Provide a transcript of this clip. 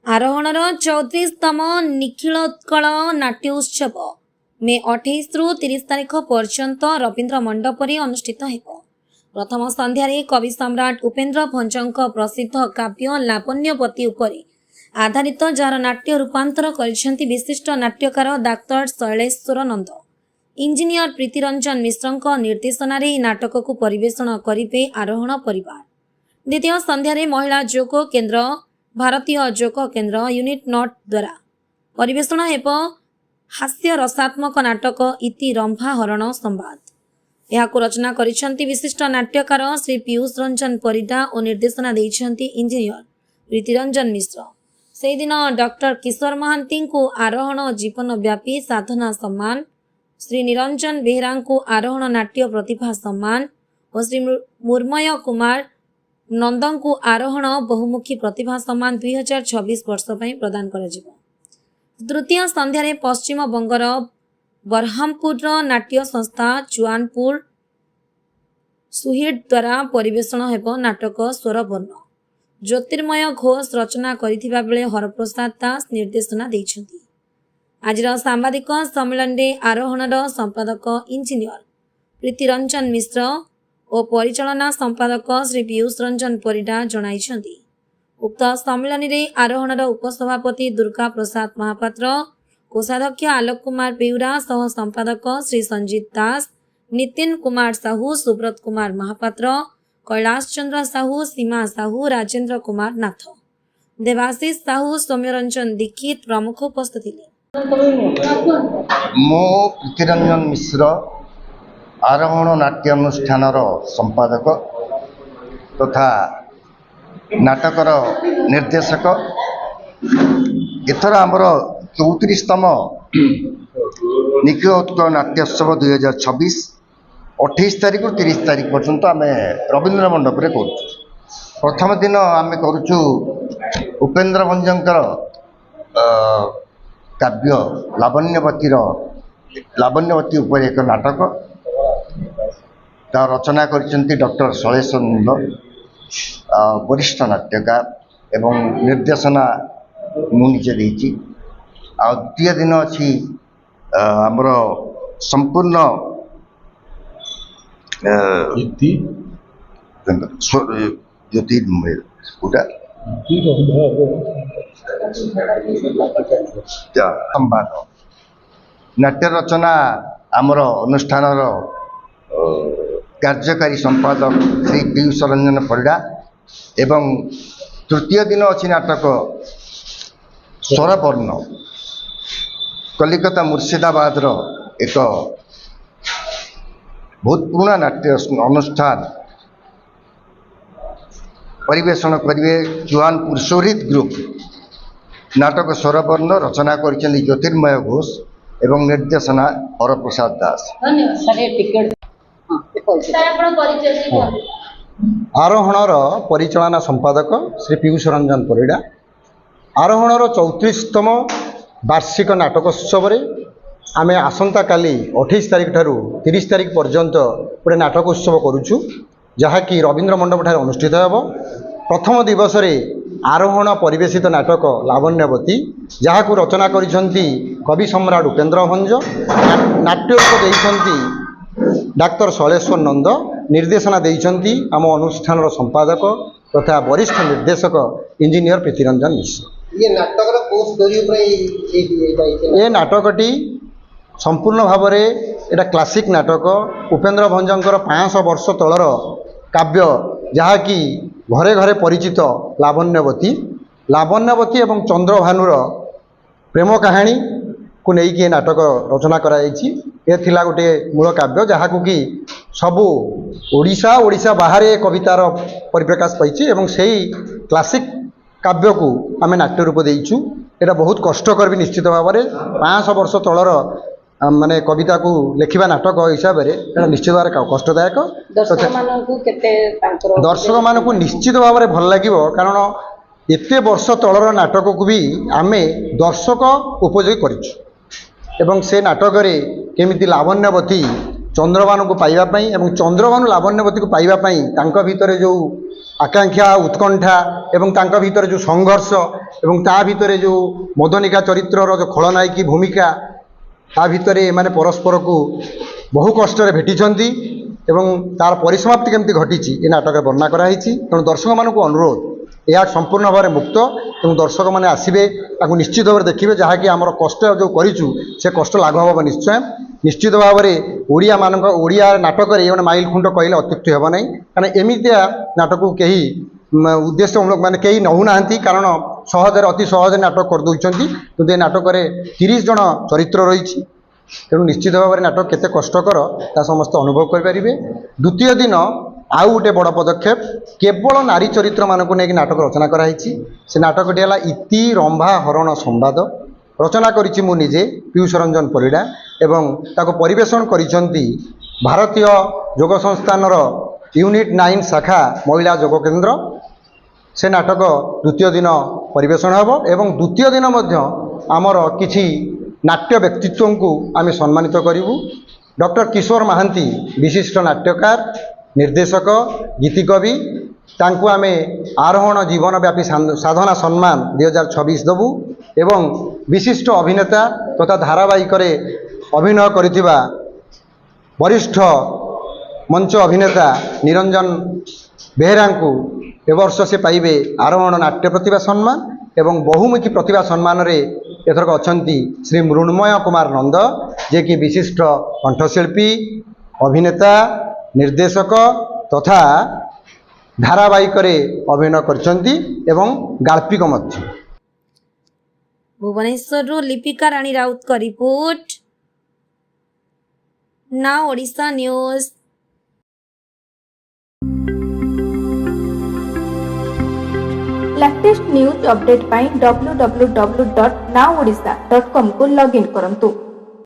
आरोहणर 34तम निखिलोत्कल नाट्योत्सव मे 28 रु 30 तारिख पर्यंत रवींद्र मंडपरे अनुष्ठित हेब। प्रथम संध्यारे कवि सम्राट उपेन्द्र भंजଙ୍କ प्रसिद्ध काव्य लावण्यवती उपरे आधारित जार नाट्य रूपांतर करिसेंती विशिष्ट नाट्यकार डाक्टर शैलेश्वर नंद। इंजीनियर प्रीतिरंजन मिश्रଙ୍କ निर्देशनारे ଏହି नाटकକୁ परिवेषण करिबे आरोहण परिवार। द्वितीय संध्यारे महिला जोग केन्द्र भारतीय जोग केन्द्र यूनिट नट द्वारा परिवेषण हेब हास्य रसात्मक नाटक इति रंभा हरण संवाद। यहाकु रचना करिसेंती विशिष्ट नाट्यकार श्री पीयूष रंजन परिडा और निर्देशना देइसेंती इंजीनियर प्रीतिरंजन मिश्र। से दिन डॉक्टर किशोर महांती को आरोहण जीवनव्यापी साधना सम्मान, श्री निरंजन बेहरा को आरोहण नाट्य प्रतिभा सम्मान और श्री मुर्मय कुमार नंद को आरोहण बहुमुखी प्रतिभा सम्मान 2026 वर्ष पर प्रदान कर। तृतीय संध्यारे पश्चिम बंगर बरहमपुर नाट्य संस्था चुआनपुर सुहिड द्वारा परिवेषण हेब नाटक स्वरवर्ण। ज्योतिर्मय घोष रचना करिथिबा बेले हरप्रसाद दास निर्देशना देइछन्ति। आजिर सांबादिक सम्मेलन में आरोहणर संपादक इंजीनियर प्रीतिरंजन मिश्र और परिचालना संपादक श्री पीयूष रंजन परिडा जणाइछन्ति। उक्त सम्मेलन में आरोहणर उपसभापति दुर्गा प्रसाद महापात्र, कोषाध्यक्ष आलोक कुमार बेउरा सह संपादक श्री संजीत दास, नितिन कुमार साहू, सुब्रत कुमार महापात्र, कैलाश चंद्र साहू, सीमा साहू, राजेंद्र कुमार नाथ, देवाशीष साहू, सौम्यरंजन दीक्षित प्रमुख उपस्थित थिले। मो प्रीतिरंजन मिश्र आरोहण नाट्य अनुष्ठान संपादक तथा नाटकर निर्देशक। एथर आमर 34तम निखिलोत्कल नाट्योत्सव 2026 28 तारिख 30 तारिख पर्यंत आम रवींद्र मंडप रे करूँ। प्रथम दिन आम करुचु उपेन्द्र भंजଙ୍କର काव्य लावण्यवती उपर एक नाटक ता रचना करिसेंती डॉक्टर शैलेश्वर नंद, वरिष्ठ नाट्यकार एवं निर्देशना मुझे देती। द्वितीय दिन अच्छी आमर संपूर्ण ज्योतिर्मय संवाद नाट्य रचना आमर अनुष्ठान कार्यकारी संपादक श्री पीयूष रंजन परिडा एवं तृतीय दिन अच्छी नाटक स्वरवर्ण कलिकता मुर्शिदाबाद एक बहुत पुराना नाट्य अनुष्ठान परिवेषण करेंगे चुआनपुर सुहिड ग्रुप। नाटक स्वरवर्ण रचना करिसेंती ज्योतिर्मय घोष एवं निर्देशना हरप्रसाद दास। आरोहणर परिचालना संपादक श्री पीयूष रंजन परिडा। आरोहणर 34तम वार्षिक नाटकोत्सव आम आसंता काली 28 तारिख ठारू 30 तारिख पर्यंत गोटे नाटकोत्सव करुचु, जहाँकि रवींद्र मंडप ठारे अनुष्ठित हेब। प्रथम दिवस आरोहण परिवेशित नाटक लावण्यवती, जहाँ को रचना करिसेंती कवि सम्राट उपेन्द्र भंज, नाट्यरूप देइसेंती डाक्टर शैलेश्वर नंद, निर्देशना देइसेंती आम अनुष्ठान संपादक तथा वरिष्ठ निर्देशक इंजीनियर प्रीतिरंजन मिश्र। ये नाटकटी संपूर्ण भाव में एटा क्लासिक नाटक उपेन्द्र भंजଙ୍କର 500 वर्ष तलर काव्य, जहाँकि घरे घरे परिचित लावण्यवती एवं चंद्रभानुर प्रेम कहानी को लेकिन नाटक रचना कराई। ये थिला गोटे मूल काव्य जहाँ कि सबू ओडिशा बाहर कवितार परिप्रकाश पाई एवं सही क्लासिक काव्य को आम नाट्य रूप देइछु। एटा बहुत कष्टकर भी निश्चित भाव में 500 वर्ष तलर माने कविता को लिखा नाटक हिसाब से निश्चित भाव में कष्टदायक। दर्शक मान को निश्चित भाव में भल लगे, कारण एते वर्ष तलर नाटक को भी आम दर्शक उपयोगी करिछु एवं से नाटक केमिति लावण्यवती चंद्रभानु को पाइबापी एवं चंद्रभानु लावण्यवती को पाइबापी तांका भितर जो आकांक्षा उत्कंठा এবং ତାଙ୍କ ଭିତରେ ଯେଉଁ ସଂଘର୍ଷ ଏବଂ ତା ଭିତରେ ଯେଉଁ ମଦନିକା ଚରିତ୍ରର ଯେଉଁ ଖଳନାୟିକୀ ଭୂମିକା ତା ଭିତରେ ଏମାନେ ପରସ୍ପରକୁ ବହୁ କଷ୍ଟରେ ଭେଟିଛନ୍ତି ଏବଂ ତାର ପରିସମାପ୍ତି କେମିତି ଘଟିଛି ଏ ନାଟକରେ ବର୍ଣ୍ଣନା କରାଯାଇଛି। ତେଣୁ ଦର୍ଶକମାନଙ୍କୁ ଅନୁରୋଧ, ଏହା ସମ୍ପୂର୍ଣ୍ଣ ଭାବରେ ମୁକ୍ତ ଏବଂ ଦର୍ଶକମାନେ ଆସିବେ ତାକୁ ନିଶ୍ଚିତ ଭାବରେ ଦେଖିବେ, ଯାହାକି ଆମର କଷ୍ଟ ଯେଉଁ କରିଛୁ ସେ କଷ୍ଟ ଲାଘବ ହେବ ନିଶ୍ଚିତ ଭାବରେ। ଓଡ଼ିଆ ନାଟକରେ ଗୋଟେ ମାଇଲ ଖୁଣ୍ଟ କହିଲେ ଅତ୍ୟୁକ୍ତି ହେବ ନାହିଁ, କାରଣ ଏମିତିଆ ନାଟକକୁ କେହି ଉଦ୍ଦେଶ୍ୟମୂଳକ ମାନେ କେହି ନେଉନାହାନ୍ତି, କାରଣ ସହଜରେ ଅତି ସହଜରେ ନାଟକ କରିଦେଉଛନ୍ତି, କିନ୍ତୁ ଏ ନାଟକରେ 30 ଜଣ ଚରିତ୍ର ରହିଛି। ତେଣୁ ନିଶ୍ଚିତ ଭାବରେ ନାଟକ କେତେ କଷ୍ଟକର ତା ସମସ୍ତେ ଅନୁଭବ କରିପାରିବେ। ଦ୍ୱିତୀୟ ଦିନ ଆଉ ଗୋଟେ ବଡ଼ ପଦକ୍ଷେପ, କେବଳ ନାରୀ ଚରିତ୍ରମାନଙ୍କୁ ନେଇକି ନାଟକ ରଚନା କରାଯାଇଛି। ସେ ନାଟକଟି ହେଲା ଇତି ରମ୍ଭା ହରଣ ସମ୍ବାଦ। ରଚନା କରିଛି ମୁଁ ନିଜେ, ପୀୟୁଷ ରଞ୍ଜନ ପରିଡ଼ା, ଏବଂ ତାକୁ ପରିବେଷଣ କରିଛନ୍ତି ଭାରତୀୟ ଯୋଗ ସଂସ୍ଥାନର ୟୁନିଟ୍ 9 ଶାଖା ମହିଳା ଯୋଗ କେନ୍ଦ୍ର। ସେ ନାଟକ ଦ୍ୱିତୀୟ ଦିନ ପରିବେଷଣ ହେବ ଏବଂ ଦ୍ୱିତୀୟ ଦିନ ମଧ୍ୟ ଆମର କିଛି ନାଟ୍ୟ ବ୍ୟକ୍ତିତ୍ୱଙ୍କୁ ଆମେ ସମ୍ମାନିତ କରିବୁ। ଡକ୍ଟର କିଶୋର ମହାନ୍ତି ବିଶିଷ୍ଟ ନାଟ୍ୟକାର, ନିର୍ଦ୍ଦେଶକ, ଗୀତିକବି, ତାଙ୍କୁ ଆମେ ଆରୋହଣ ଜୀବନବ୍ୟାପୀ ସାଧନା ସମ୍ମାନ 2026 ଦେବୁ ଏବଂ ବିଶିଷ୍ଟ ଅଭିନେତା ତଥା ଧାରାବାହିକରେ ଅଭିନୟ କରିଥିବା ବରିଷ୍ଠ ମଞ୍ଚ ଅଭିନେତା ନିରଞ୍ଜନ ବେହେରାଙ୍କୁ ଏ ବର୍ଷ ସେ ପାଇବେ ଆରୋହଣ ନାଟ୍ୟ ପ୍ରତିଭା ସମ୍ମାନ ଏବଂ ବହୁମୁଖୀ ପ୍ରତିଭା ସମ୍ମାନରେ ଏଥରକ ଅଛନ୍ତି ଶ୍ରୀ ମୃଣ୍ମୟ କୁମାର ନନ୍ଦ, ଯିଏକି ବିଶିଷ୍ଟ କଣ୍ଠଶିଳ୍ପୀ, ଅଭିନେତା, ନିର୍ଦ୍ଦେଶକ ତଥା ଧାରାବାହିକରେ ଅଭିନୟ କରିଛନ୍ତି ଏବଂ ଗାଳ୍ପିକ ମଧ୍ୟ। ଭୁବନେଶ୍ୱରରୁ ଲିପିକା ରାଣୀ ରାଉତଙ୍କ report, Nao Odisha news. Latest news update पाई www.naodisha.com को लॉगिन करंतु।